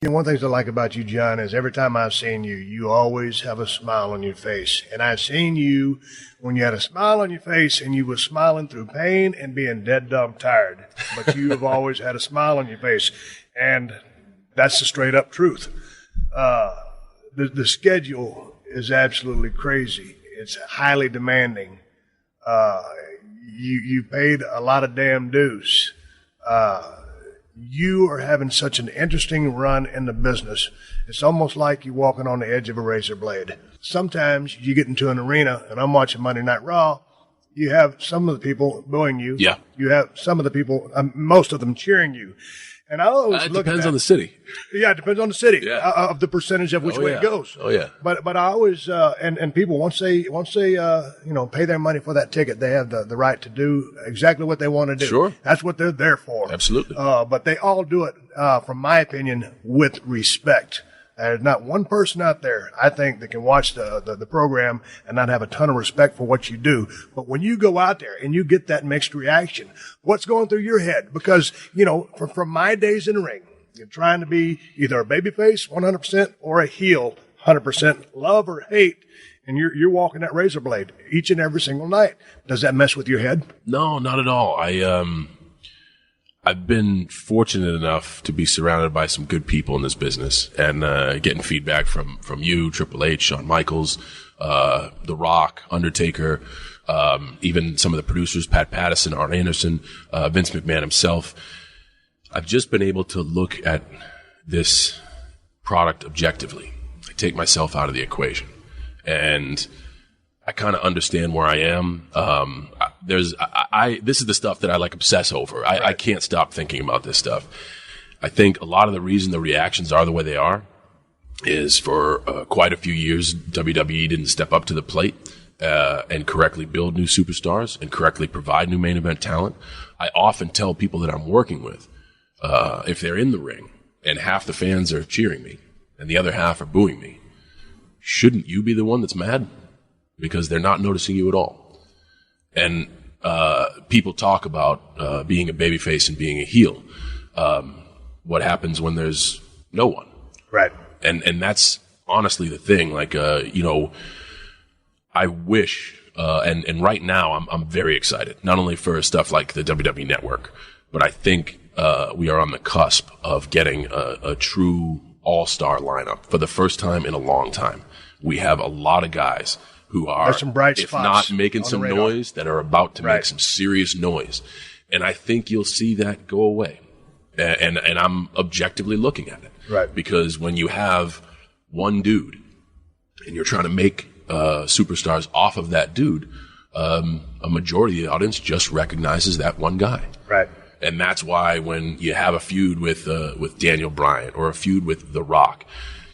And one thing I like about you, John, is every time I've seen you, you always have a smile on your face. And I've seen you when you had a smile on your face and you were smiling through pain and being dead dumb tired. But you have always had a smile on your face. And that's the straight up truth. The schedule is absolutely crazy. It's highly demanding. You paid a lot of damn dues. You are having such an interesting run in the business. It's almost like you're walking on the edge of a razor blade. Sometimes you get into an arena, and I'm watching Monday Night Raw, you have some of the people booing you. Yeah. You have some of the people, most of them cheering you. And I always it look depends at on the city. Yeah, it depends on the city, of the percentage of which way it goes. Oh yeah. But I always and people once they pay their money for that ticket, they have the right to do exactly what they want to do. Sure. That's what they're there for. Absolutely. But they all do it, from my opinion, with respect. There's not one person out there, I think, that can watch the program and not have a ton of respect for what you do. But when you go out there and you get that mixed reaction, what's going through your head? Because, from my days in the ring, you're trying to be either a babyface 100% or a heel 100%, love or hate, and you're walking that razor blade each and every single night. Does that mess with your head? No, not at all. I've been fortunate enough to be surrounded by some good people in this business and getting feedback from you, Triple H, Shawn Michaels, The Rock, Undertaker, even some of the producers, Pat Patterson, Arn Anderson, Vince McMahon himself. I've just been able to look at this product objectively. I take myself out of the equation, and I kind of understand where I am. This is the stuff that I obsess over. I can't stop thinking about this stuff. I think a lot of the reason the reactions are the way they are is for quite a few years, WWE didn't step up to the plate and correctly build new superstars and correctly provide new main event talent. I often tell people that I'm working with, if they're in the ring and half the fans are cheering me and the other half are booing me, shouldn't you be the one that's mad? Because they're not noticing you at all. And people talk about being a babyface and being a heel. What happens when there's no one? Right. And that's honestly the thing. I wish, and right now I'm very excited, not only for stuff like the WWE Network, but I think we are on the cusp of getting a true all-star lineup for the first time in a long time. We have a lot of guys who are, some bright if spots not making some noise, that are about to make some serious noise. And I think you'll see that go away. And I'm objectively looking at it. Right. Because when you have one dude and you're trying to make superstars off of that dude, a majority of the audience just recognizes that one guy. Right. And that's why when you have a feud with Daniel Bryan or a feud with The Rock,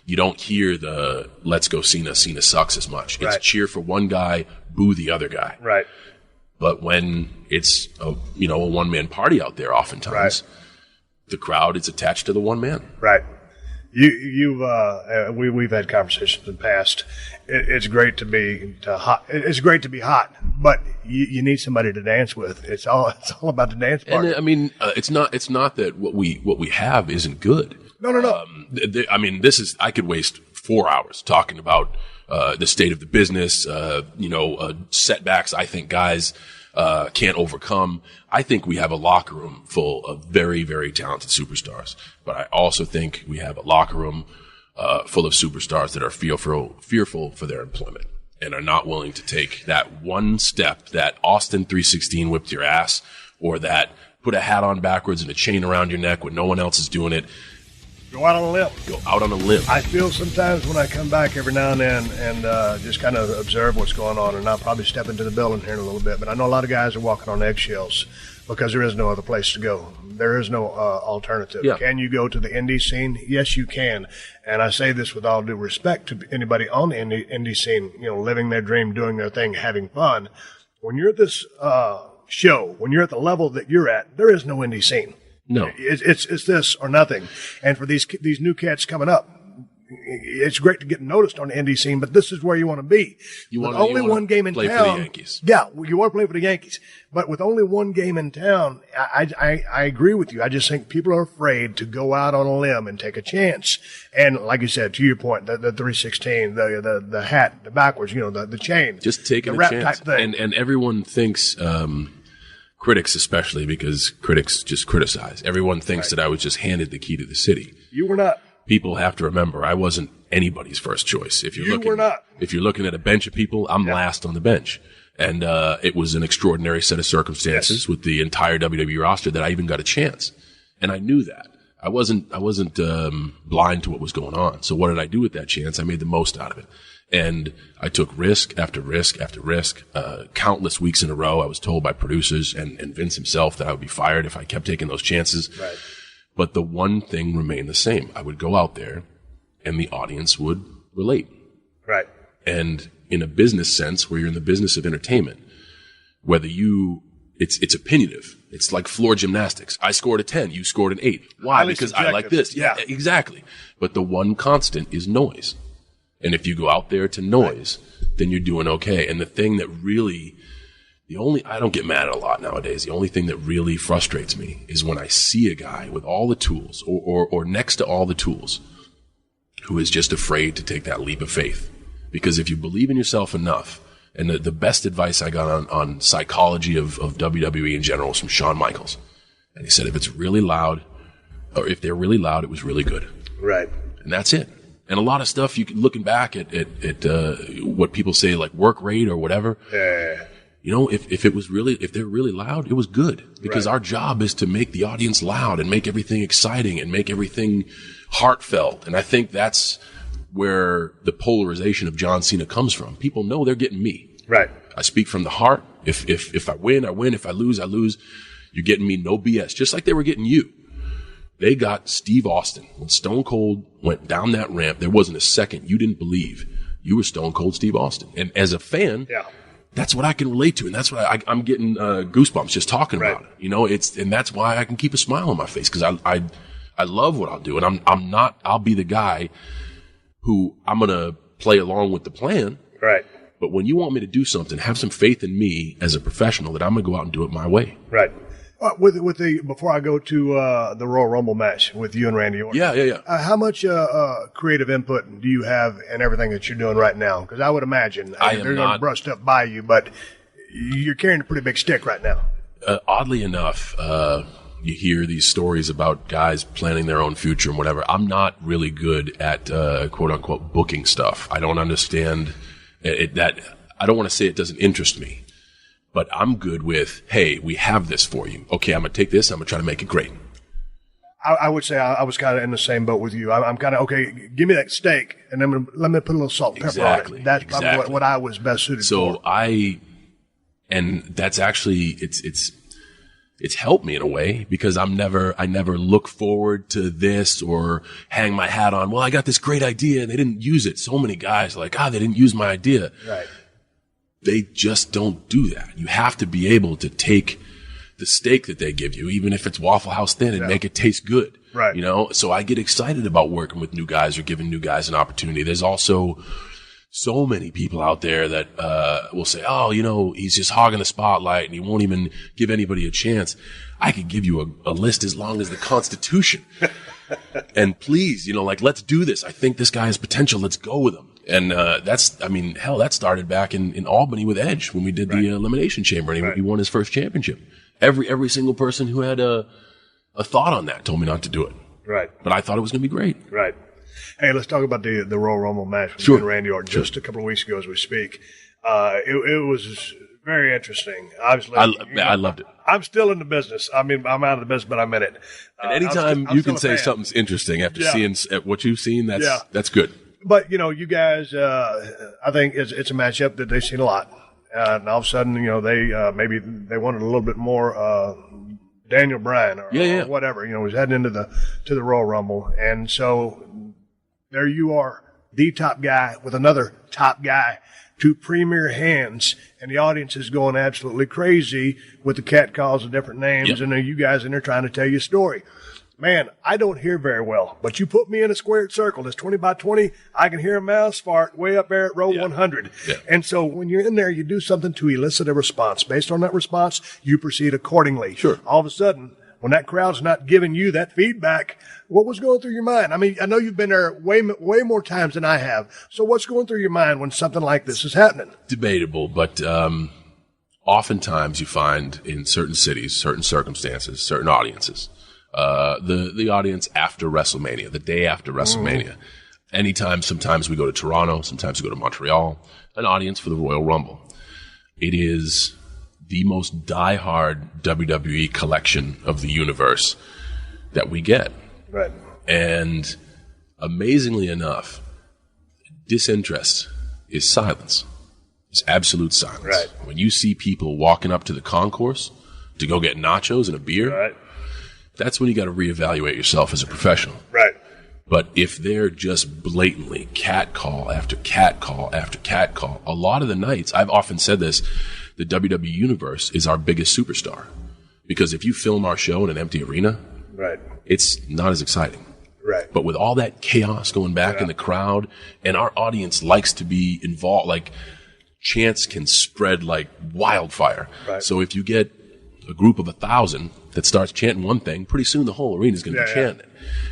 you don't hear the "let's go Cena sucks" as much. It's cheer for one guy, boo the other guy. Right. But when it's a one-man party out there, oftentimes the crowd is attached to the one man. Right. We've had conversations in the past. It's great to be hot. It's great to be hot, but you need somebody to dance with. It's all about the dance part. And I mean, it's not that what we have isn't good. No. I could waste 4 hours talking about the state of the business, setbacks I think guys can't overcome. I think we have a locker room full of very, very talented superstars. But I also think we have a locker room full of superstars that are fearful for their employment and are not willing to take that one step, that Austin 316 whipped your ass, or that put a hat on backwards and a chain around your neck when no one else is doing it. Go out on a limb. Go out on a limb. I feel sometimes when I come back every now and then and just kind of observe what's going on, and I'll probably step into the building here in a little bit, but I know a lot of guys are walking on eggshells because there is no other place to go. There is no alternative. Yeah. Can you go to the indie scene? Yes, you can. And I say this with all due respect to anybody on the indie scene, living their dream, doing their thing, having fun. When you're at this show, when you're at the level that you're at, there is no indie scene. No. It's this or nothing. And for these new cats coming up, it's great to get noticed on the indie scene, but this is where you want to be. With only one game in town. Play for the Yankees. Yeah, you want to play for the Yankees. But with only one game in town, I agree with you. I just think people are afraid to go out on a limb and take a chance. And like you said, to your point, the 316, the hat, the backwards, the chain. Just taking a chance. Type thing. And everyone thinks, critics especially, because critics just criticize. Everyone thinks that I was just handed the key to the city. You were not. People have to remember, I wasn't anybody's first choice. If you're looking at a bench of people, I'm last on the bench. And it was an extraordinary set of circumstances with the entire WWE roster that I even got a chance. And I knew that. I wasn't blind to what was going on. So what did I do with that chance? I made the most out of it. And I took risk after risk after risk, countless weeks in a row. I was told by producers and Vince himself that I would be fired if I kept taking those chances. Right. But the one thing remained the same. I would go out there and the audience would relate. Right. And in a business sense, where you're in the business of entertainment, it's opinionative. It's like floor gymnastics. I scored a 10. You scored an 8. Why? Highly because subjective. I like this. Yeah, exactly. But the one constant is noise. And if you go out there to noise, then you're doing okay. And the thing that really, I don't get mad a lot nowadays. The only thing that really frustrates me is when I see a guy with all the tools or next to all the tools who is just afraid to take that leap of faith. Because if you believe in yourself enough, and the best advice I got on psychology of WWE in general was from Shawn Michaels. And he said, if it's really loud, or if they're really loud, it was really good. Right. And that's it. And a lot of stuff, looking back at what people say, like work rate or whatever. Yeah. If they're really loud, it was good. Because our job is to make the audience loud and make everything exciting and make everything heartfelt. And I think that's where the polarization of John Cena comes from. People know they're getting me. Right. I speak from the heart. If I win, I win. If I lose, I lose. You're getting me, no BS. Just like they were getting you. They got Steve Austin. When Stone Cold went down that ramp, there wasn't a second you didn't believe you were Stone Cold Steve Austin. And as a fan, that's what I can relate to. And that's what I'm getting goosebumps just talking about it. And that's why I can keep a smile on my face, because I love what I'll do. And I'll be the guy who I'm going to play along with the plan. Right. But when you want me to do something, have some faith in me as a professional that I'm going to go out and do it my way. Right. Before I go to the Royal Rumble match with you and Randy Orton. Yeah. How much creative input do you have in everything that you're doing right now? Because I would imagine they're going to brush up by you, but you're carrying a pretty big stick right now. Oddly enough, you hear these stories about guys planning their own future and whatever. I'm not really good at quote unquote booking stuff. I don't understand that. I don't want to say it doesn't interest me. But I'm good with, hey, we have this for you. Okay, I'm going to take this. I'm going to try to make it great. I would say I was kind of in the same boat with you. I'm kind of, okay, give me that steak, and then let me put a little salt and pepper on it. That's probably what I was best suited for. And that's actually, it's helped me in a way, because I never look forward to this or hang my hat on, well, I got this great idea and they didn't use it. So many guys are like, they didn't use my idea. Right. They just don't do that. You have to be able to take the steak that they give you, even if it's Waffle House thin, and make it taste good. Right. So I get excited about working with new guys or giving new guys an opportunity. There's also so many people out there that will say, he's just hogging the spotlight and he won't even give anybody a chance. I could give you a list as long as the Constitution. And please, let's do this. I think this guy has potential. Let's go with him. And that started back in Albany with Edge when we did the Elimination Chamber, and he won his first championship. Every single person who had a thought on that told me not to do it. Right. But I thought it was going to be great. Right. Hey, let's talk about the Royal Rumble match with Randy Orton just a couple of weeks ago as we speak. It was very interesting. Obviously, I loved it. I'm still in the business. I mean, I'm out of the business, but I'm in it. And anytime you can say something's interesting after seeing what you've seen, that's good. But, you guys, I think it's a matchup that they've seen a lot. And all of a sudden, they wanted a little bit more Daniel Bryan or whatever. Was heading into the Royal Rumble. And so there you are, the top guy with another top guy, two premier hands, and the audience is going absolutely crazy with the cat calls and different names, and you guys in there trying to tell your story. man, I don't hear very well, but you put me in a squared circle that's 20 by 20, I can hear a mouse fart way up there at row 100. Yeah. And so when you're in there, you do something to elicit a response. Based on that response, you proceed accordingly. Sure. All of a sudden, when that crowd's not giving you that feedback, what was going through your mind? I mean, I know you've been there way more times than I have. So what's going through your mind when something like this is happening? Debatable, but oftentimes you find in certain cities, certain circumstances, certain audiences, the audience after WrestleMania, the day after WrestleMania. Anytime, sometimes we go to Toronto, sometimes we go to Montreal, an audience for the Royal Rumble. It is the most diehard WWE collection of the universe that we get. Right. And amazingly enough, disinterest is silence. It's absolute silence. Right. When you see people walking up to the concourse to go get nachos and a beer, Right. that's when you got to reevaluate yourself as a professional. Right. But if they're just blatantly cat call after cat call after cat call, a lot of the nights, I've often said this, the WWE Universe is our biggest superstar. Because if you film our show in an empty arena, Right. it's not as exciting. Right. But with all that chaos going back in the crowd, and our audience likes to be involved, like chants can spread like wildfire. Right. So if you get a group of 1,000 that starts chanting one thing, pretty soon the whole arena is going to be chanting.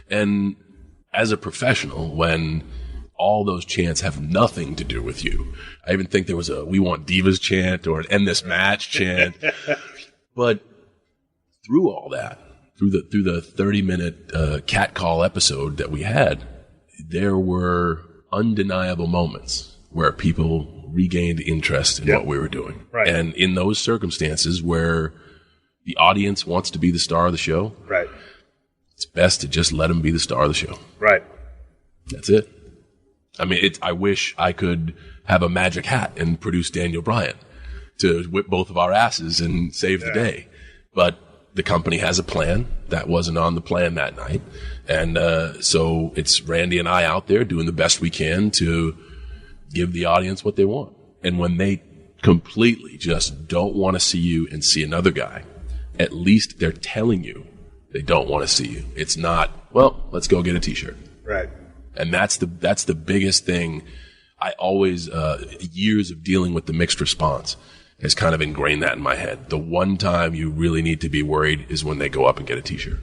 And as a professional, when all those chants have nothing to do with you, I even think there was a "We Want Divas" chant or an "End This Match" chant. But through all that, through the 30-minute cat call episode that we had, there were undeniable moments where people regained interest in what we were doing. Right. And in those circumstances where the audience wants to be the star of the show, Right. it's best to just let them be the star of the show. Right. That's it. I mean, I wish I could have a magic hat and produce Daniel Bryan to whip both of our asses and save the day. But the company has a plan. That wasn't on the plan that night. And so it's Randy and I out there doing the best we can to give the audience what they want. And when they completely just don't want to see you and see another guy, at least they're telling you they don't want to see you. It's not, well, let's go get a t-shirt. Right. And that's the biggest thing. I always, years of dealing with the mixed response has kind of ingrained that in my head. The one time you really need to be worried is when they go up and get a t-shirt.